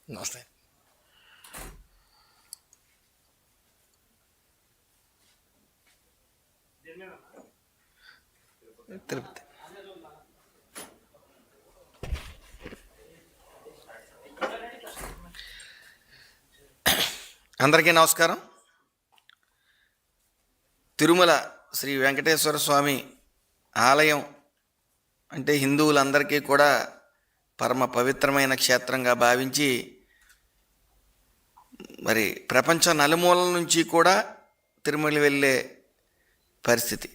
నమస్తే. తిరుపతి. అందరికీ నమస్కారం. తిరుమల శ్రీ వెంకటేశ్వర స్వామి ఆలయం అంటే హిందువులందరికీ కూడా పరమ పవిత్రమైన క్షేత్రంగా భావించి మరి ప్రపంచ నలుమూలల నుంచి కూడా తిరుమల వెళ్ళే పరిస్థితి.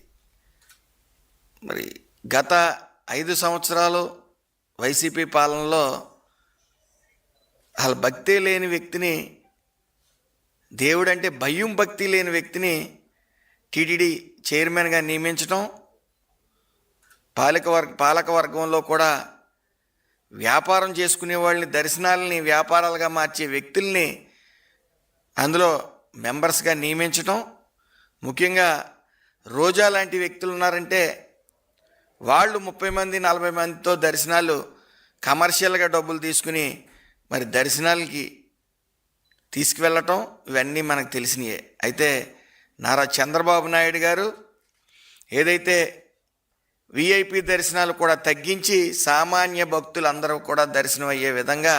మరి గత 5 సంవత్సరాలు వైసీపీ పాలనలో అసలు భక్తి లేని వ్యక్తిని, దేవుడంటే భయం భక్తి లేని వ్యక్తిని టీటీడీ చైర్మన్గా నియమించడం, పాలకవర్గంలో కూడా వ్యాపారం చేసుకునే వాళ్ళని, దర్శనాలని వ్యాపారాలుగా మార్చే వ్యక్తుల్ని అందులో మెంబర్స్గా నియమించడం, ముఖ్యంగా రోజా లాంటి వ్యక్తులు ఉన్నారంటే వాళ్ళు 30 మంది 40 మందితో దర్శనాలు కమర్షియల్గా డబ్బులు తీసుకుని మరి దర్శనాలకి తీసుకువెళ్ళటం, ఇవన్నీ మనకు తెలిసినయే. అయితే నారా చంద్రబాబు నాయుడు గారు ఏదైతే విఐపి దర్శనాలు కూడా తగ్గించి సామాన్య భక్తులందరూ కూడా దర్శనం అయ్యే విధంగా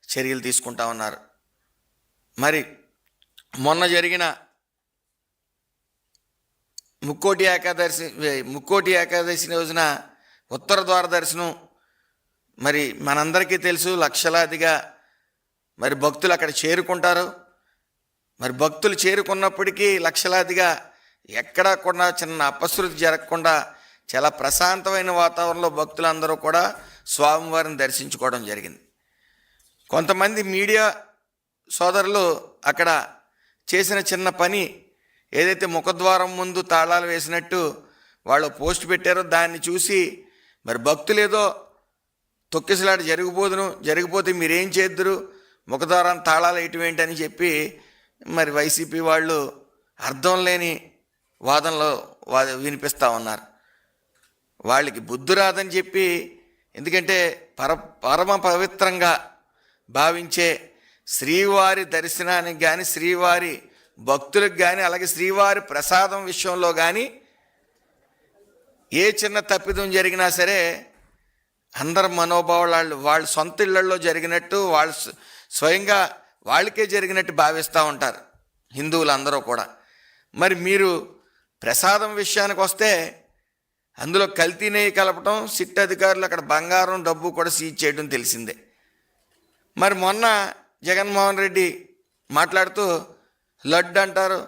చర్యలు తీసుకుంటా ఉన్నారు. మరి మొన్న జరిగిన ముక్కోటి ఏకాదశి రోజున ఉత్తర ద్వార దర్శనం మరి మనందరికీ తెలుసు, లక్షలాదిగా మరి భక్తులు అక్కడ చేరుకుంటారు. మరి భక్తులు చేరుకున్నప్పటికీ లక్షలాదిగా ఎక్కడా కూడా చిన్న అపశృతి జరగకుండా చాలా ప్రశాంతమైన వాతావరణంలో భక్తులందరూ కూడా స్వామివారిని దర్శించుకోవడం జరిగింది. కొంతమంది మీడియా సోదరులు అక్కడ చేసిన చిన్న పని, ఏదైతే ముఖద్వారం ముందు తాళాలు వేసినట్టు వాళ్ళు పోస్ట్ పెట్టారో దాన్ని చూసి మరి భక్తులు ఏదో తొక్కిసలాట జరిగిపోతే మీరేం చేద్దరు, ముఖద్వారం తాళాలు వేయటం ఏంటని చెప్పి మరి వైసీపీ వాళ్ళు అర్థం లేని వాదనలో వినిపిస్తూ ఉన్నారు. వాళ్ళకి బుద్ధి రాదని చెప్పి, ఎందుకంటే పరమ పవిత్రంగా భావించే శ్రీవారి దర్శనానికి కానీ, శ్రీవారి భక్తులకు కానీ, అలాగే శ్రీవారి ప్రసాదం విషయంలో కానీ ఏ చిన్న తప్పిదం జరిగినా సరే అందరి మనోభావాలు వాళ్ళ సొంత ఇళ్లలో జరిగినట్టు, వాళ్ళు స్వయంగా వాళ్ళకే జరిగినట్టు భావిస్తూ ఉంటారు హిందువులందరూ కూడా. మరి మీరు ప్రసాదం విషయానికి వస్తే అందులో కల్తీ నెయ్యి కలపటం, సిట్ అధికారులు అక్కడ బంగారం డబ్బు కూడా సీజ్ చేయడం తెలిసిందే. మరి మొన్న జగన్మోహన్ రెడ్డి మాట్లాడుతూ లడ్డు అంటారు,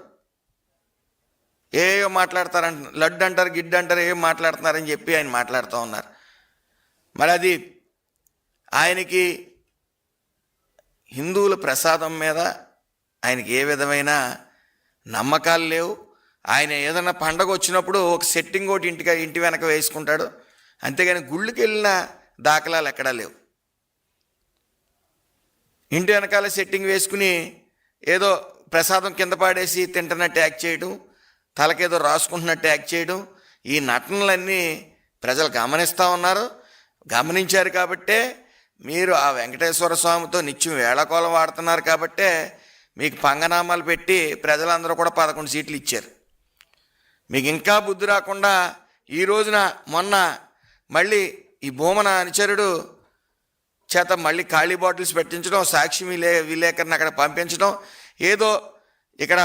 ఏయో మాట్లాడతారంట, లడ్డు అంటారు, గిడ్డు అంటారు, ఏం మాట్లాడుతున్నారని చెప్పి ఆయన మాట్లాడుతూ ఉన్నారు. మరి అది ఆయనకి హిందువుల ప్రసాదం మీద ఆయనకి ఏ విధమైన నమ్మకాలు లేవు. ఆయన ఏదైనా పండగ వచ్చినప్పుడు ఒక సెట్టింగ్ ఒకటి ఇంటి వెనక వేసుకుంటాడు, అంతేగాని గుళ్ళకి వెళ్ళిన దాఖలాలు ఎక్కడా లేవు. ఇంటి వెనకాల సెట్టింగ్ వేసుకుని ఏదో ప్రసాదం కింద పాడేసి తింటున్నట్టు యాక్ట్ చేయడం, తలకేదో రాసుకుంటున్నట్టు యాక్ట్ చేయడం, ఈ నటనలన్నీ ప్రజలు గమనిస్తూ ఉన్నారు. గమనించారు కాబట్టే మీరు ఆ వెంకటేశ్వర స్వామితో నిత్యం వేళకోళం వాడుతున్నారు కాబట్టే మీకు పంగనామాలు పెట్టి ప్రజలందరూ కూడా 11 సీట్లు ఇచ్చారు. మీకు ఇంకా బుద్ధి రాకుండా ఈ రోజున మొన్న మళ్ళీ ఈ భూమన అనుచరుడు చేత మళ్ళీ ఖాళీ బాటిల్స్ పెట్టించడం, సాక్షి విలేకరుని అక్కడ పంపించడం, ఏదో ఇక్కడ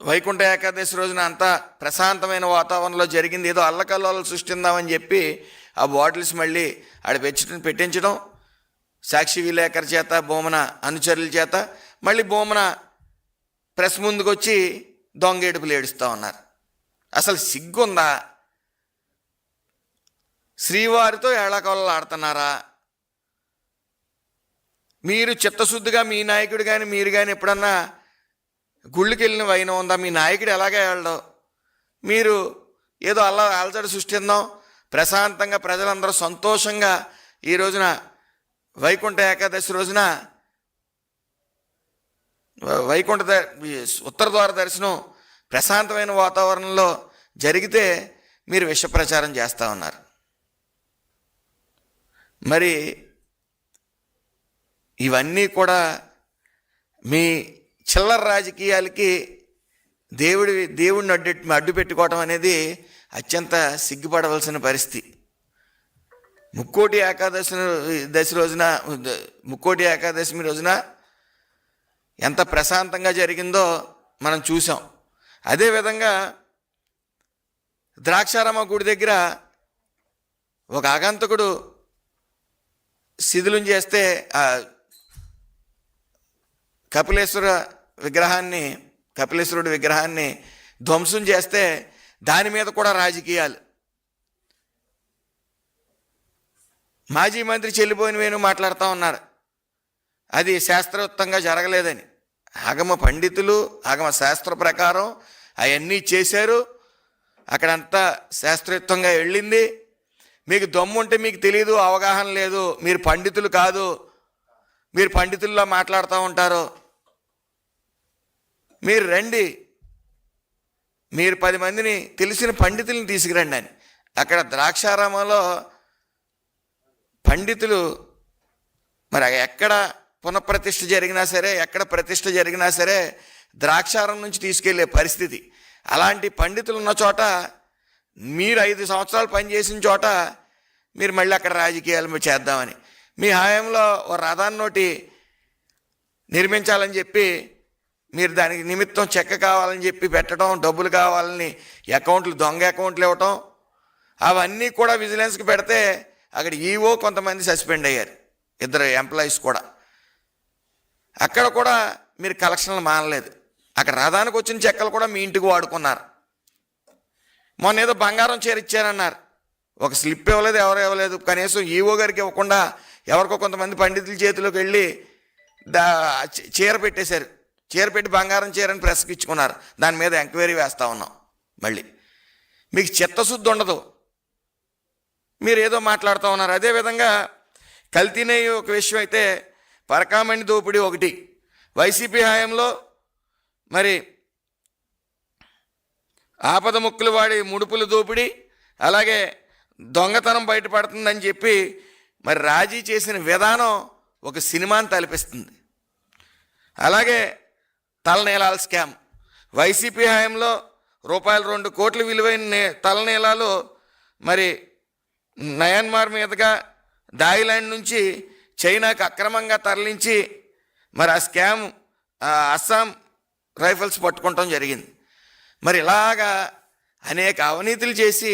వైకుంఠ ఏకాదశి రోజున అంతా ప్రశాంతమైన వాతావరణంలో జరిగింది, ఏదో అల్లకల్లోలు సృష్టిందామని చెప్పి ఆ బాటిల్స్ మళ్ళీ ఆడ పెట్టించడం, సాక్షి విలేకరు చేత, భూమన అనుచరుల చేత. మళ్ళీ భూమన ప్రెస్ ముందుకు వచ్చి దొంగేడుపులు ఏడుస్తూ ఉన్నారు. అసలు సిగ్గుందా? శ్రీవారితో ఏళాకోళాలు ఆడుతున్నారా? మీరు చిత్తశుద్ధిగా మీ నాయకుడు కానీ మీరు కానీ ఎప్పుడన్నా గుళ్ళకి వెళ్ళిన వైనం ఉందా? మీ నాయకుడు ఎలాగే వెళ్ళడం, మీరు ఏదో అలజడి సృష్టిందాం, ప్రశాంతంగా ప్రజలందరూ సంతోషంగా ఈ రోజున వైకుంఠ ఏకాదశి రోజున ఉత్తర ద్వార దర్శనం ప్రశాంతమైన వాతావరణంలో జరిగితే మీరు విష ప్రచారం చేస్తూ ఉన్నారు. మరి ఇవన్నీ కూడా మీ చిల్లర రాజకీయాలకి దేవుడిని అడ్డు పెట్టుకోవటం అనేది అత్యంత సిగ్గుపడవలసిన పరిస్థితి. ముక్కోటి ఏకాదశి రోజున ఎంత ప్రశాంతంగా జరిగిందో మనం చూసాం. అదేవిధంగా ద్రాక్షారామ గుడి దగ్గర ఒక ఆగంతకుడు శిథిలం చేస్తే ఆ కపిలేశ్వరుడి విగ్రహాన్ని ధ్వంసం చేస్తే దాని మీద కూడా రాజకీయాలు. మాజీ మంత్రి చెల్లిపోయిన వేణు మాట్లాడుతూ ఉన్నారు అది శాస్త్రయుక్తంగా జరగలేదని. ఆగమ పండితులు ఆగమ శాస్త్ర ప్రకారం అవన్నీ చేశారు, అక్కడంతా శాస్త్రయుక్తంగా వెళ్ళింది. మీకు దమ్ము ఉంటే మీకు తెలియదు, అవగాహన లేదు, మీరు పండితులు కాదు, మీరు పండితుల్లో మాట్లాడుతూ ఉంటారు. మీరు రండి, మీరు 10 మందిని తెలిసిన పండితుల్ని తీసుకురండి అని. అక్కడ ద్రాక్షారామంలో పండితులు మరి ఎక్కడ పునఃప్రతిష్ఠ జరిగినా సరే, ఎక్కడ ప్రతిష్ఠ జరిగినా సరే ద్రాక్షారం నుంచి తీసుకెళ్లే పరిస్థితి. అలాంటి పండితులు ఉన్న చోట, మీరు 5 సంవత్సరాలు పనిచేసిన చోట మీరు మళ్ళీ అక్కడ రాజకీయాలు చేద్దామని, మీ హయాంలో ఓ రథాన్నోటి నిర్మించాలని చెప్పి మీరు దానికి నిమిత్తం చెక్క కావాలని చెప్పి పెట్టడం, డబ్బులు కావాలని దొంగ అకౌంట్లు ఇవ్వటం, అవన్నీ కూడా విజిలెన్స్కి పెడితే అక్కడ ఈవో కొంతమంది సస్పెండ్ అయ్యారు, 2 ఎంప్లాయీస్ కూడా. అక్కడ కూడా మీరు కలెక్షన్లు మానలేదు. అక్కడ రథానికి వచ్చిన చెక్కలు కూడా మీ ఇంటికి వాడుకున్నారు. మొన్న ఏదో బంగారం చీర ఇచ్చారన్నారు, ఒక స్లిప్ ఇవ్వలేదు, ఎవరు ఇవ్వలేదు. కనీసం ఈవో గారికి ఇవ్వకుండా ఎవరికో కొంతమంది పండితుల చేతిలోకి వెళ్ళి చీర పెట్టేశారు. చీర పెట్టి బంగారం చీరని ప్రెస్కి ఇచ్చుకున్నారు. దాని మీద ఎంక్వైరీ వేస్తూ ఉన్నాం. మళ్ళీ మీకు చిత్తశుద్ధి ఉండదు, మీరు ఏదో మాట్లాడుతూ ఉన్నారు. అదేవిధంగా కల్తీనే ఒక విషయం అయితే, పరకామణి దోపిడీ ఒకటి. వైసీపీ హయాంలో మరి ఆపద ముక్కులు వాడి ముడుపులు దోపిడీ, అలాగే దొంగతనం బయటపడుతుందని చెప్పి మరి రాజీ చేసిన విధానం ఒక సినిమాని తలపిస్తుంది. అలాగే తలనీలాల స్కామ్, వైసీపీ హయాంలో ₹2 కోట్ల విలువైన తలనీలాలు మరి నయన్మార్ మీదుగా థాయిలాండ్ నుంచి చైనాకి అక్రమంగా తరలించి మరి ఆ స్కామ్ అస్సాం రైఫల్స్ పట్టుకోవటం జరిగింది. మరి ఇలాగా అనేక అవినీతులు చేసి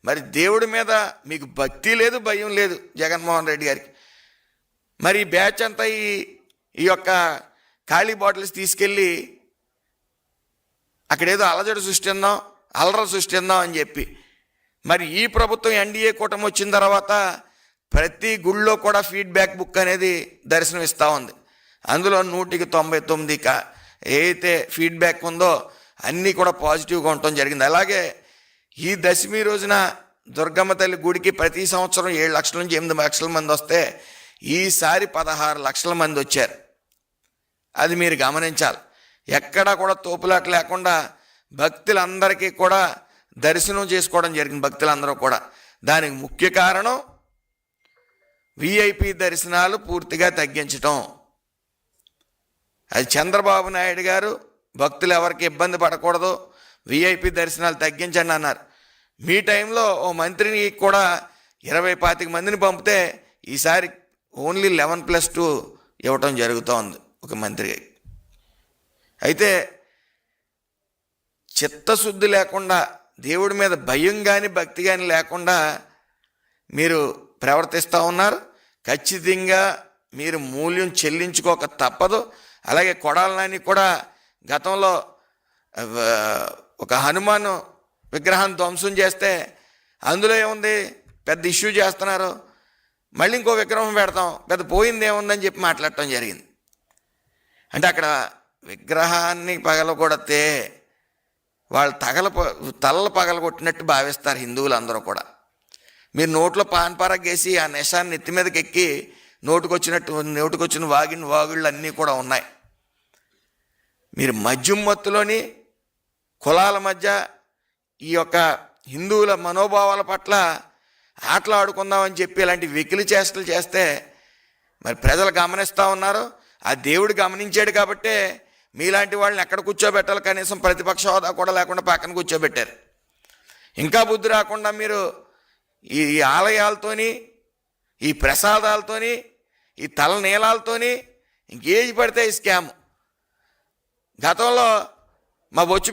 మరి దేవుడి మీద మీకు భక్తి లేదు, భయం లేదు జగన్మోహన్ రెడ్డి గారికి. మరి ఈ బ్యాచ్ అంతా ఈ యొక్క ఖాళీ బాటిల్స్ తీసుకెళ్ళి అక్కడేదో అలజడి సృష్టిందాం అని చెప్పి మరి ఈ ప్రభుత్వం ఎన్డీఏ కూటమి వచ్చిన తర్వాత ప్రతి గుళ్ళో కూడా ఫీడ్బ్యాక్ బుక్ అనేది దర్శనం ఇస్తూ ఉంది. అందులో 199 ఏదైతే ఫీడ్బ్యాక్ ఉందో అన్నీ కూడా పాజిటివ్గా ఉండటం జరిగింది. అలాగే ఈ దశమి రోజున దుర్గమ్మ తల్లి గుడికి ప్రతి సంవత్సరం 7 లక్షల నుంచి 8 లక్షల మంది వస్తే ఈసారి 16 లక్షల మంది వచ్చారు. అది మీరు గమనించాలి. ఎక్కడా కూడా తోపులాట లేకుండా భక్తులందరికీ కూడా దర్శనం చేసుకోవడం జరిగింది. భక్తులందరూ కూడా. దానికి ముఖ్య కారణం విఐపి దర్శనాలు పూర్తిగా తగ్గించటం. అది చంద్రబాబు నాయుడు గారు భక్తులు ఎవరికి ఇబ్బంది పడకూడదు, విఐపి దర్శనాలు తగ్గించండి అన్నారు. మీ టైంలో ఓ మంత్రిని కూడా 20-25 మందిని పంపితే ఈసారి ఓన్లీ 11+2 ఇవ్వటం జరుగుతోంది ఒక మంత్రికి. అయితే చిత్తశుద్ధి లేకుండా, దేవుడి మీద భయం కానీ భక్తి కానీ లేకుండా మీరు ప్రవర్తిస్తూ ఉన్నారు. ఖచ్చితంగా మీరు మూల్యం చెల్లించుకోక తప్పదు. అలాగే కొడాలని కూడా గతంలో ఒక హనుమాన్ విగ్రహాన్ని ధ్వంసం చేస్తే అందులో ఏముంది, పెద్ద ఇష్యూ చేస్తున్నారు, మళ్ళీ ఇంకో విగ్రహం పెడతాం, పెద్ద పోయింది ఏముందని చెప్పి మాట్లాడటం జరిగింది. అంటే అక్కడ విగ్రహాన్ని పగలగొడితే వాళ్ళు తలలు పగలగొట్టినట్టు భావిస్తారు హిందువులందరూ కూడా. మీరు నోట్లో పాన్పరగేసి ఆ నిషాన్ని నెత్తి మీదకి ఎక్కి నోటుకొచ్చిన వాగుళ్ళు అన్నీ కూడా ఉన్నాయి. మీరు మద్యం మత్తులోని కులాల మధ్య ఈ యొక్క హిందువుల మనోభావాల పట్ల ఆటలాడుకుందామని చెప్పి ఇలాంటి వెకిలి చేష్టలు చేస్తే మరి ప్రజలు గమనిస్తూ ఉన్నారు. ఆ దేవుడు గమనించాడు కాబట్టే మీలాంటి వాళ్ళని ఎక్కడ కూర్చోబెట్టాలి, కనీసం ప్రతిపక్ష హోదా కూడా లేకుండా పక్కన కూర్చోబెట్టారు. ఇంకా బుద్ధి రాకుండా మీరు ఈ ఆలయాలతోని, ఈ ప్రసాదాలతోని, ఈ తలనీలాలతోని ఇంకేది పడితే ఈ స్కామ్. గతంలో మా బొచ్చు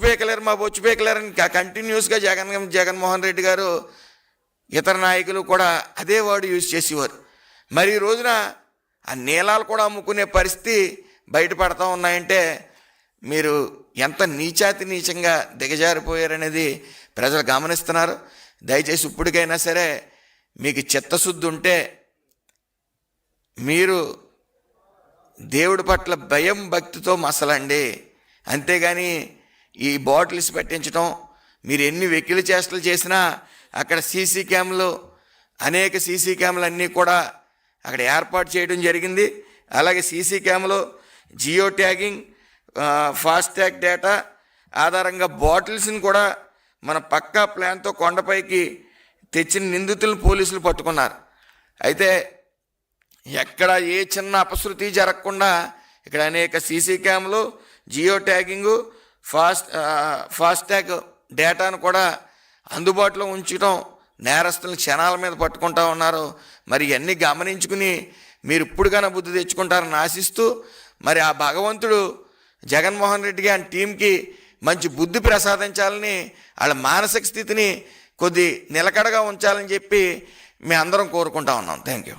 పీకలేరని కంటిన్యూస్గా జగన్మోహన్ రెడ్డి గారు ఇతర నాయకులు కూడా అదే వర్డ్ యూజ్ చేసేవారు. మరి ఈ రోజున ఆ నీలాలు కూడా అమ్ముకునే పరిస్థితి బయటపడతా ఉన్నాయంటే మీరు ఎంత నీచంగా దిగజారిపోయారనేది ప్రజలు గమనిస్తున్నారు. దయచేసి ఇప్పటికైనా సరే మీకు చిత్తశుద్ధి ఉంటే మీరు దేవుడి పట్ల భయం భక్తితో మసలండి. అంతేగాని ఈ బాటిల్స్ పెట్టించడం, మీరు ఎన్ని వెకిలి చేష్టలు చేసినా అక్కడ అనేక సీసీ క్యామ్లు అన్నీ కూడా అక్కడ ఏర్పాటు చేయడం జరిగింది. అలాగే సీసీ క్యామ్లో జియో ట్యాగింగ్, ఫాస్టాగ్ డేటా ఆధారంగా బాటిల్స్ని కూడా మన పక్కా ప్లాన్తో కొండపైకి తెచ్చిన నిందితులను పోలీసులు పట్టుకున్నారు. అయితే ఎక్కడ ఏ చిన్న అపశృతి జరగకుండా ఇక్కడ అనేక సీసీ క్యామ్లు, జియో ట్యాగింగు, ఫాస్టాగ్ డేటాను కూడా అందుబాటులో ఉంచడం, నేరస్తులను క్షణాల మీద పట్టుకుంటా ఉన్నారు. మరి ఇవన్నీ గమనించుకుని మీరు ఇప్పుడుగానే బుద్ధి తెచ్చుకుంటారని ఆశిస్తూ, మరి ఆ భగవంతుడు జగన్మోహన్ రెడ్డికి ఆయన టీంకి మంచి బుద్ధి ప్రసాదించాలని, వాళ్ళ మానసిక స్థితిని కొద్ది నిలకడగా ఉంచాలని చెప్పి మేము అందరం కోరుకుంటా ఉన్నాం. Thank you.